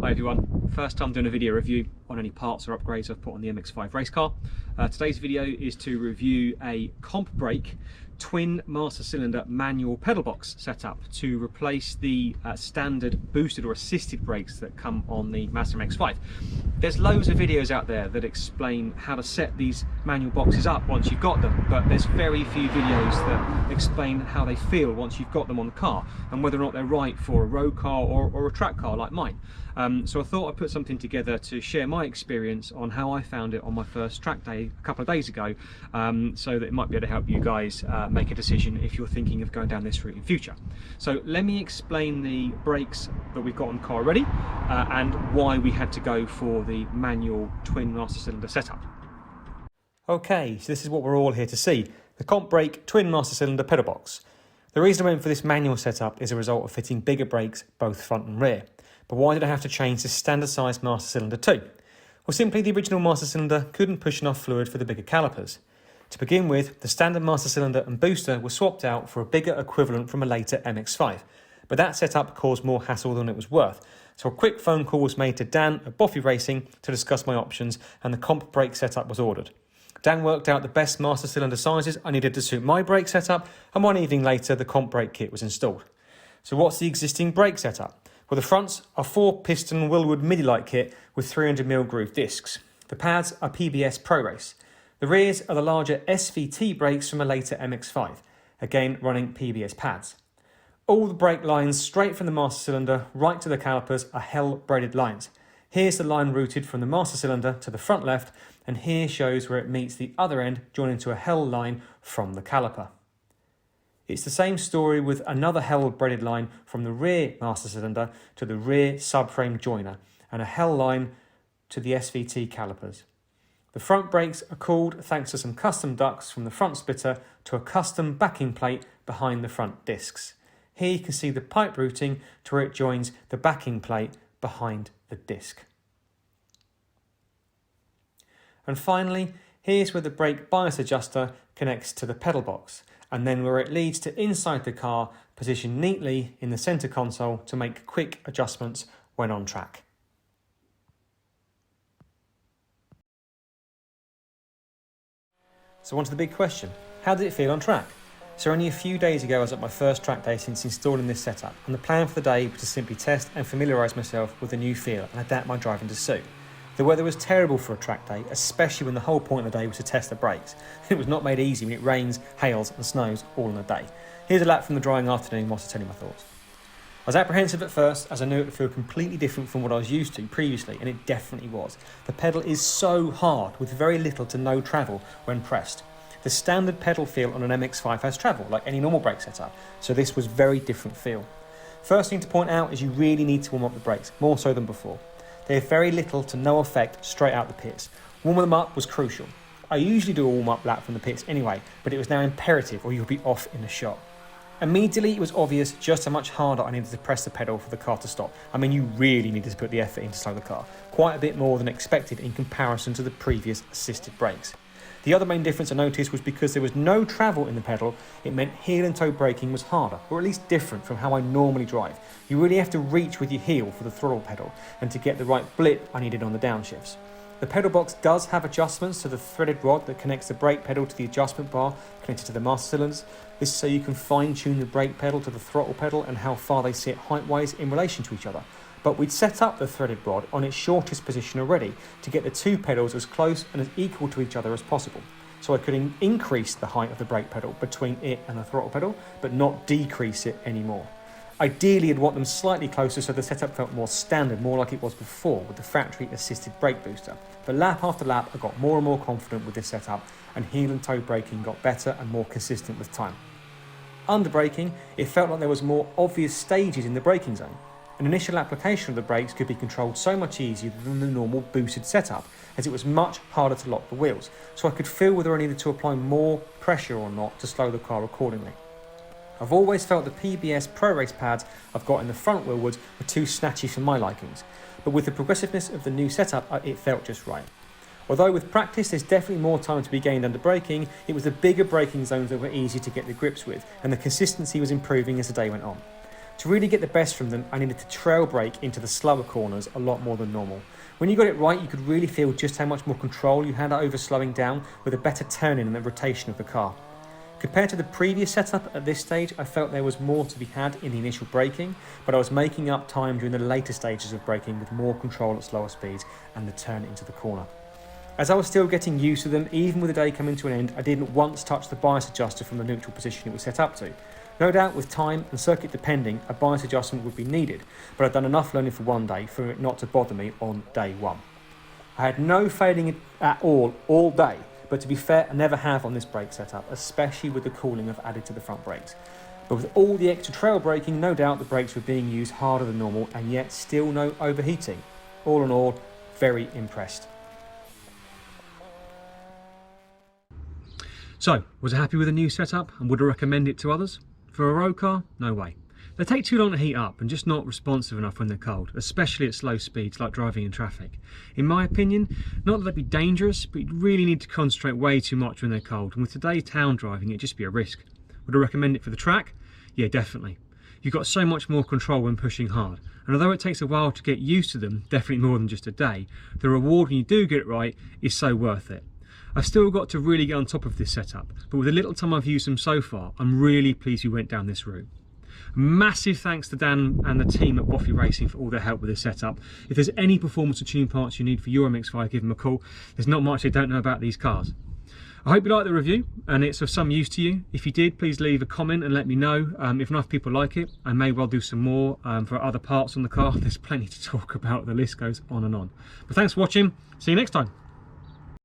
Hi everyone, first time doing a video review on any parts or upgrades I've put on the MX5 race car. Today's video is to review a Compbrake twin master cylinder manual pedal box setup to replace the standard boosted or assisted brakes that come on the Mazda MX5. There's loads of videos out there that explain how to set these manual boxes up once you've got them, but there's very few videos that explain how they feel once you've got them on the car and whether or not they're right for a road car or a track car like mine. So I thought I'd put something together to share my experience on how I found it on my first track day a couple of days ago, so that it might be able to help you guys make a decision if you're thinking of going down this route in future. So let me explain the brakes that we've got on the car already and why we had to go for the manual twin master cylinder setup. Okay, so this is what we're all here to see, the Compbrake twin master cylinder pedal box. The reason I went for this manual setup is a result of fitting bigger brakes both front and rear. But why did I have to change to standard size master cylinder too? Well, simply the original master cylinder couldn't push enough fluid for the bigger calipers. To begin with, the standard master cylinder and booster were swapped out for a bigger equivalent from a later MX5. But that setup caused more hassle than it was worth. So a quick phone call was made to Dan at Bofi Racing to discuss my options, and the Compbrake setup was ordered. Dan worked out the best master cylinder sizes I needed to suit my brake setup, and one evening later the Compbrake kit was installed. So what's the existing brake setup? Well, the fronts are 4-piston Willwood midi-light kit with 300mm groove discs. The pads are PBS Pro Race. The rears are the larger SVT brakes from a later MX5, again running PBS pads. All the brake lines straight from the master cylinder right to the calipers are Hell braided lines. Here's the line routed from the master cylinder to the front left, and here shows where it meets the other end joining to a Hell line from the caliper. It's the same story with another Hell braided line from the rear master cylinder to the rear subframe joiner, and a Hell line to the SVT calipers. The front brakes are cooled thanks to some custom ducts from the front splitter to a custom backing plate behind the front discs. Here you can see the pipe routing to where it joins the backing plate behind the disc. And finally, here's where the brake bias adjuster connects to the pedal box, and then where it leads to inside the car, positioned neatly in the centre console to make quick adjustments when on track. So on to the big question, how did it feel on track? So only a few days ago I was at my first track day since installing this setup, and the plan for the day was to simply test and familiarise myself with the new feel and adapt my driving to suit. The weather was terrible for a track day, especially when the whole point of the day was to test the brakes. It was not made easy when it rains, hails and snows all in a day. Here's a lap from the drying afternoon whilst I tell you my thoughts. I was apprehensive at first as I knew it would feel completely different from what I was used to previously, and it definitely was. The pedal is so hard with very little to no travel when pressed. The standard pedal feel on an MX5 has travel, like any normal brake setup, so this was very different feel. First thing to point out is you really need to warm up the brakes, more so than before. They have very little to no effect straight out the pits. Warming them up was crucial. I usually do a warm-up lap from the pits anyway, but it was now imperative or you'll be off in a shot. Immediately it was obvious just how much harder I needed to press the pedal for the car to stop. I mean, you really needed to put the effort in to slow the car, quite a bit more than expected in comparison to the previous assisted brakes. The other main difference I noticed was because there was no travel in the pedal, it meant heel and toe braking was harder, or at least different from how I normally drive. You really have to reach with your heel for the throttle pedal and to get the right blip I needed on the downshifts. The pedal box does have adjustments to the threaded rod that connects the brake pedal to the adjustment bar connected to the master cylinders. This is so you can fine tune the brake pedal to the throttle pedal and how far they sit height-wise in relation to each other. But we'd set up the threaded rod on its shortest position already to get the two pedals as close and as equal to each other as possible. So I could increase the height of the brake pedal between it and the throttle pedal, but not decrease it anymore. Ideally, I'd want them slightly closer so the setup felt more standard, more like it was before with the factory assisted brake booster. But lap after lap, I got more and more confident with this setup, and heel and toe braking got better and more consistent with time. Under braking, it felt like there was more obvious stages in the braking zone. An initial application of the brakes could be controlled so much easier than the normal boosted setup, as it was much harder to lock the wheels, so I could feel whether I needed to apply more pressure or not to slow the car accordingly. I've always felt the PBS Pro Race pads I've got in the front wheelwoods were too snatchy for my likings, but with the progressiveness of the new setup, it felt just right. Although with practice there's definitely more time to be gained under braking, it was the bigger braking zones that were easy to get the grips with, and the consistency was improving as the day went on. To really get the best from them, I needed to trail brake into the slower corners a lot more than normal. When you got it right, you could really feel just how much more control you had over slowing down with a better turning and the rotation of the car. Compared to the previous setup at this stage, I felt there was more to be had in the initial braking, but I was making up time during the later stages of braking with more control at slower speeds and the turn into the corner. As I was still getting used to them, even with the day coming to an end, I didn't once touch the bias adjuster from the neutral position it was set up to. No doubt with time and circuit depending, a bias adjustment would be needed, but I'd done enough learning for one day for it not to bother me on day one. I had no failing at all day, but to be fair, I never have on this brake setup, especially with the cooling I've added to the front brakes. But with all the extra trail braking, no doubt the brakes were being used harder than normal and yet still no overheating. All in all, very impressed. So, was I happy with the new setup and would I recommend it to others? For a road car? No way. They take too long to heat up and just not responsive enough when they're cold, especially at slow speeds like driving in traffic. In my opinion, not that they'd be dangerous, but you really need to concentrate way too much when they're cold, and with today's town driving it'd just be a risk. Would I recommend it for the track? Yeah, definitely. You've got so much more control when pushing hard, and although it takes a while to get used to them, definitely more than just a day, the reward when you do get it right is so worth it. I've still got to really get on top of this setup, but with the little time I've used them so far, I'm really pleased we went down this route. Massive thanks to Dan and the team at Bofi Racing for all their help with this setup. If there's any performance or tune parts you need for your MX5, give them a call. There's not much they don't know about these cars. I hope you liked the review and it's of some use to you. If you did, please leave a comment and let me know. If enough people like it, I may well do some more for other parts on the car. There's plenty to talk about, the list goes on and on. But thanks for watching, see you next time.